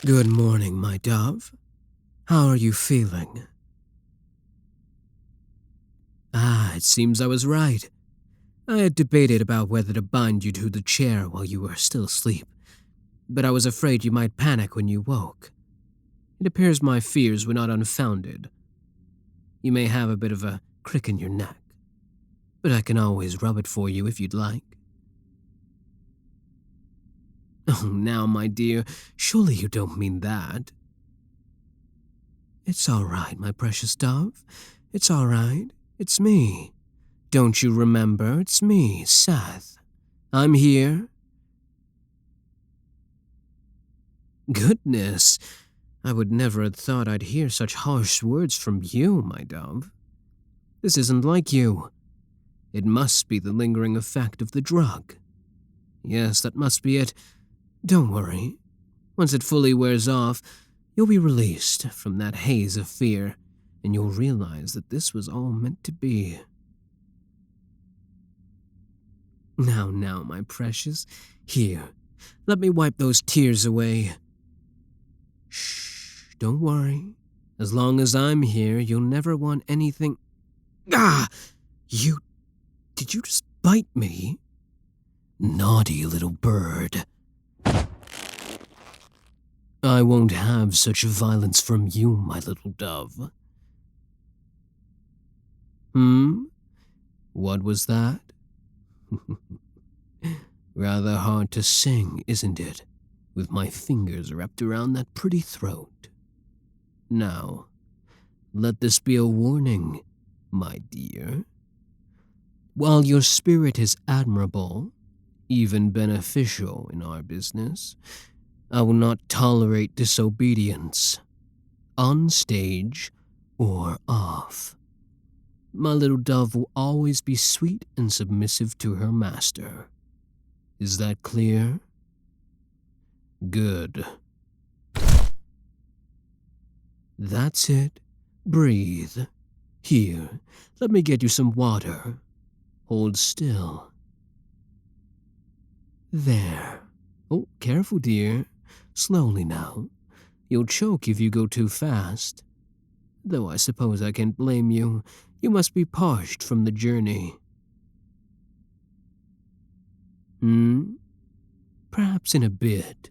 Good morning, my dove. How are you feeling? It seems I was right. I had debated about whether to bind you to the chair while you were still asleep, but I was afraid you might panic when you woke. It appears my fears were not unfounded. You may have a bit of a crick in your neck, but I can always rub it for you if you'd like. Oh, now, my dear, surely you don't mean that. It's all right, my precious dove. It's all right. It's me. Don't you remember? It's me, Seth. I'm here. Goodness, I would never have thought I'd hear such harsh words from you, my dove. This isn't like you. It must be the lingering effect of the drug. Yes, that must be it. Don't worry. Once it fully wears off, you'll be released from that haze of fear, and you'll realize that this was all meant to be. Now, my precious. Here, let me wipe those tears away. Shh, don't worry. As long as I'm here, you'll never want anything. Did you just bite me? Naughty little bird. I won't have such violence from you, my little dove. What was that? Rather hard to sing, isn't it? With my fingers wrapped around that pretty throat. Now, let this be a warning, my dear. While your spirit is admirable, even beneficial in our business, I will not tolerate disobedience, on stage or off. My little dove will always be sweet and submissive to her master. Is that clear? Good. That's it. Breathe. Here, let me get you some water. Hold still. There. Oh, careful, dear. Slowly now. You'll choke if you go too fast. Though I suppose I can't blame you. You must be parched from the journey. Perhaps in a bit.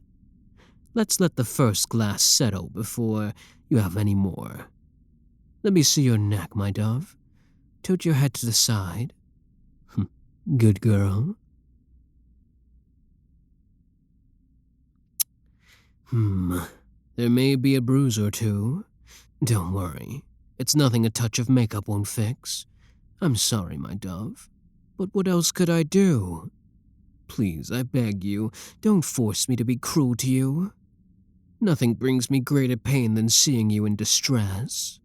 Let's let the first glass settle before you have any more. Let me see your neck, my dove. Tilt your head to the side. Good girl. There may be a bruise or two. Don't worry. It's nothing a touch of makeup won't fix. I'm sorry, my dove. But what else could I do? Please, I beg you, don't force me to be cruel to you. Nothing brings me greater pain than seeing you in distress.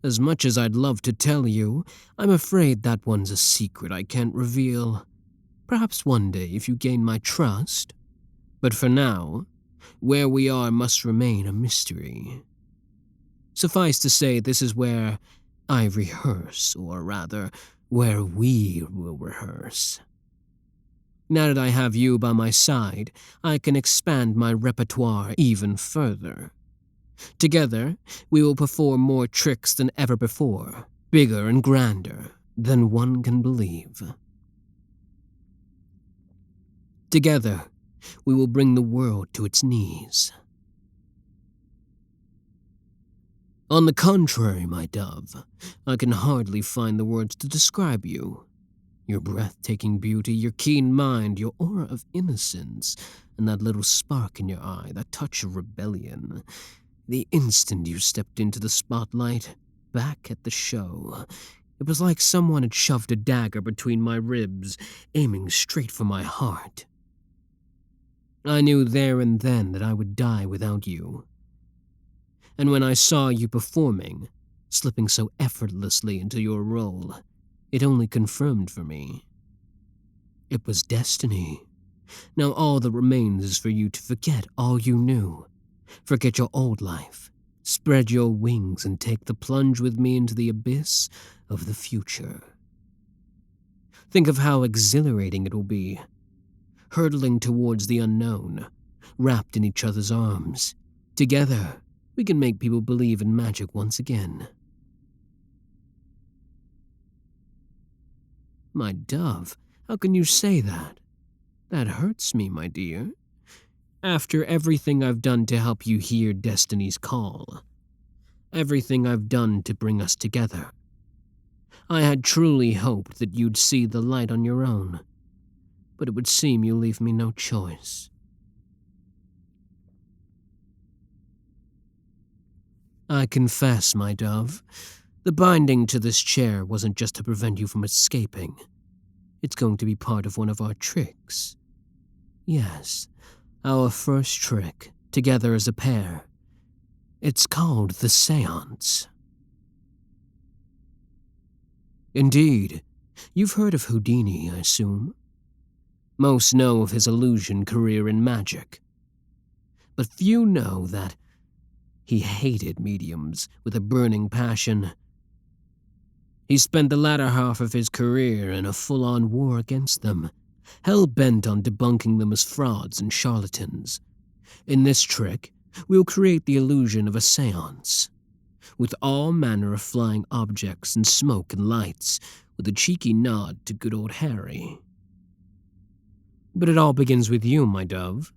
As much as I'd love to tell you, I'm afraid that one's a secret I can't reveal. Perhaps one day if you gain my trust. But for now, where we are must remain a mystery. Suffice to say, this is where I rehearse, or rather, where we will rehearse. Now that I have you by my side, I can expand my repertoire even further. Together, we will perform more tricks than ever before, bigger and grander than one can believe. Together, we will bring the world to its knees. On the contrary, my dove, I can hardly find the words to describe you. Your breathtaking beauty, your keen mind, your aura of innocence, and that little spark in your eye, that touch of rebellion. The instant you stepped into the spotlight, back at the show, it was like someone had shoved a dagger between my ribs, aiming straight for my heart. I knew there and then that I would die without you. And when I saw you performing, slipping so effortlessly into your role, it only confirmed for me. It was destiny. Now all that remains is for you to forget all you knew. Forget your old life. Spread your wings and take the plunge with me into the abyss of the future. Think of how exhilarating it will be. Hurtling towards the unknown, wrapped in each other's arms. Together, we can make people believe in magic once again. My dove, how can you say that? That hurts me, my dear. After everything I've done to help you hear Destiny's call, everything I've done to bring us together, I had truly hoped that you'd see the light on your own, but it would seem you leave me no choice. I confess, my dove, the binding to this chair wasn't just to prevent you from escaping. It's going to be part of one of our tricks. Yes, our first trick, together as a pair. It's called the seance. Indeed. You've heard of Houdini, I assume. Most know of his illusion career in magic. But few know that he hated mediums with a burning passion. He spent the latter half of his career in a full-on war against them, hell-bent on debunking them as frauds and charlatans. In this trick, we'll create the illusion of a seance, with all manner of flying objects and smoke and lights, with a cheeky nod to good old Harry. But it all begins with you, my dove.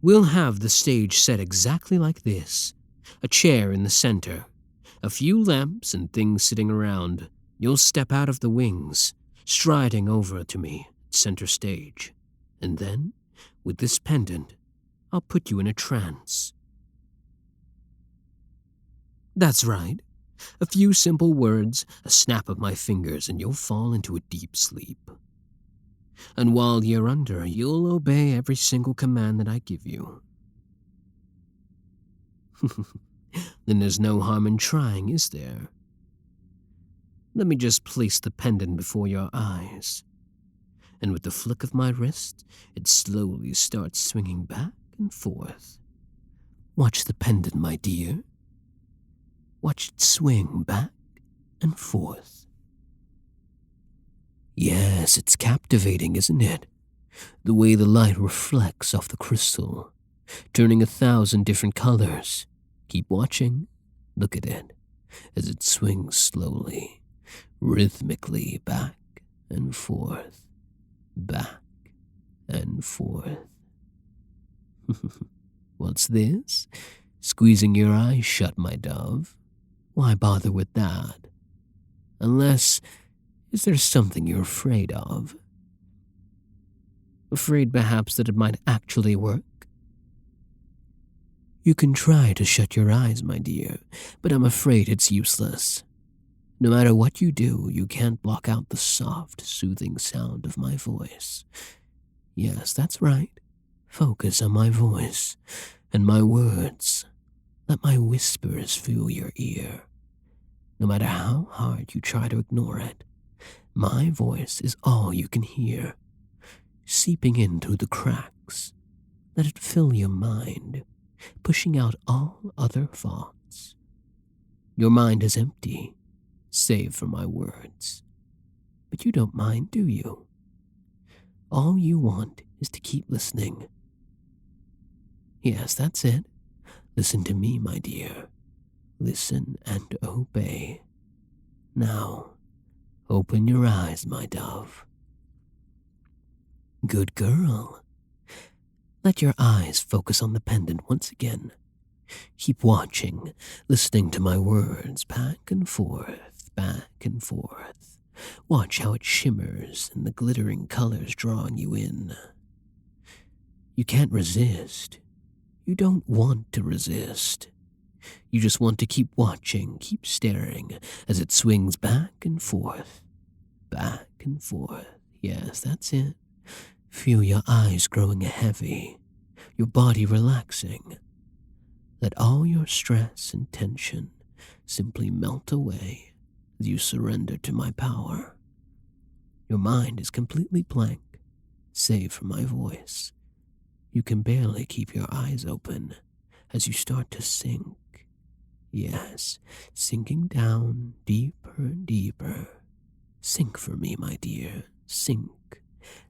We'll have the stage set exactly like this. A chair in the center, a few lamps and things sitting around. You'll step out of the wings, striding over to me at center stage. And then, with this pendant, I'll put you in a trance. That's right. A few simple words, a snap of my fingers, and you'll fall into a deep sleep. And while you're under, you'll obey every single command that I give you. Then there's no harm in trying, is there? Let me just place the pendant before your eyes. And with the flick of my wrist, it slowly starts swinging back and forth. Watch the pendant, my dear. Watch it swing back and forth. Yes, it's captivating, isn't it? The way the light reflects off the crystal, turning 1,000 different colors. Keep watching. Look at it as it swings slowly, rhythmically back and forth, back and forth. What's this? Squeezing your eyes shut, my dove. Why bother with that? Unless, is there something you're afraid of? Afraid perhaps that it might actually work? You can try to shut your eyes, my dear, but I'm afraid it's useless. No matter what you do, you can't block out the soft, soothing sound of my voice. Yes, that's right. Focus on my voice and my words. Let my whispers fill your ear. No matter how hard you try to ignore it, my voice is all you can hear, seeping in through the cracks. Let it fill your mind, pushing out all other thoughts. Your mind is empty, save for my words. But you don't mind, do you? All you want is to keep listening. Yes, that's it. Listen to me, my dear. Listen and obey. Now, open your eyes, my dove. Good girl. Let your eyes focus on the pendant once again. Keep watching, listening to my words back and forth, back and forth. Watch how it shimmers and the glittering colors drawing you in. You can't resist. You don't want to resist. You just want to keep watching, keep staring as it swings back and forth, back and forth. Yes, that's it. Feel your eyes growing heavy, your body relaxing. Let all your stress and tension simply melt away as you surrender to my power. Your mind is completely blank, save for my voice. You can barely keep your eyes open as you start to sink. Yes, sinking down deeper and deeper. Sink for me, my dear, sink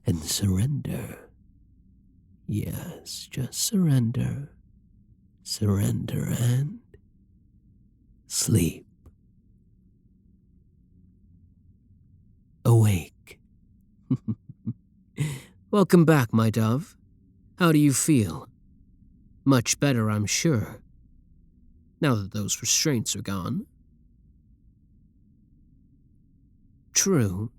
and surrender. Yes, just surrender. Surrender and sleep. Awake. Welcome back, my dove. How do you feel? Much better, I'm sure. Now that those restraints are gone. True,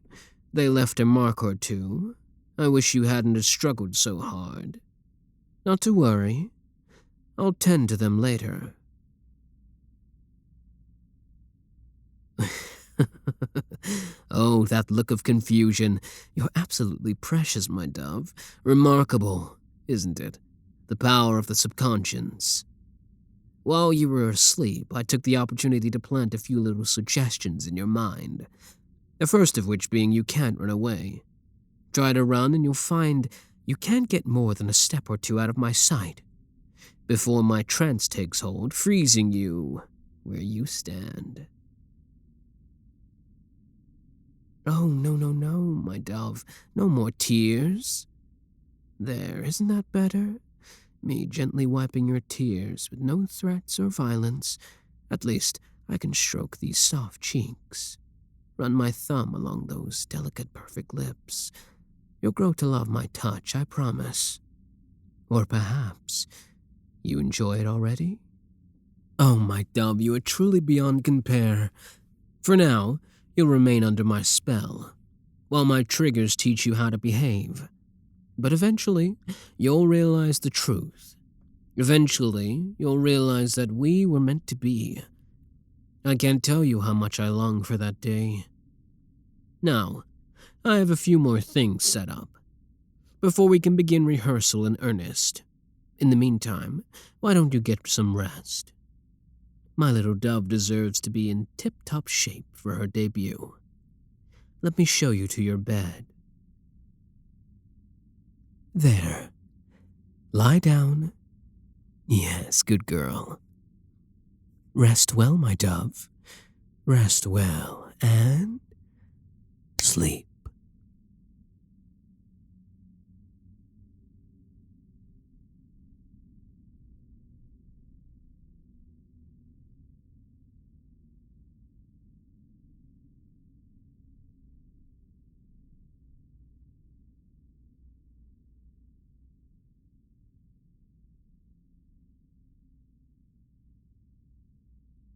they left a mark or two. I wish you hadn't struggled so hard. Not to worry. I'll tend to them later. Oh, that look of confusion. You're absolutely precious, my dove. Remarkable, isn't it? The power of the subconscious. While you were asleep, I took the opportunity to plant a few little suggestions in your mind. The first of which being you can't run away. Try to run and you'll find you can't get more than a step or two out of my sight before my trance takes hold, freezing you where you stand. Oh, no, my dove. No more tears. There, isn't that better? Me gently wiping your tears with no threats or violence. At least I can stroke these soft cheeks. Run my thumb along those delicate, perfect lips. You'll grow to love my touch, I promise. Or perhaps you enjoy it already? Oh, my dove, you are truly beyond compare. For now, you'll remain under my spell, while my triggers teach you how to behave. But eventually, you'll realize the truth. Eventually, you'll realize that we were meant to be. I can't tell you how much I long for that day. Now, I have a few more things set up before we can begin rehearsal in earnest. In the meantime, why don't you get some rest? My little dove deserves to be in tip-top shape for her debut. Let me show you to your bed. There. Lie down. Yes, good girl. Rest well, my dove. Rest well and sleep.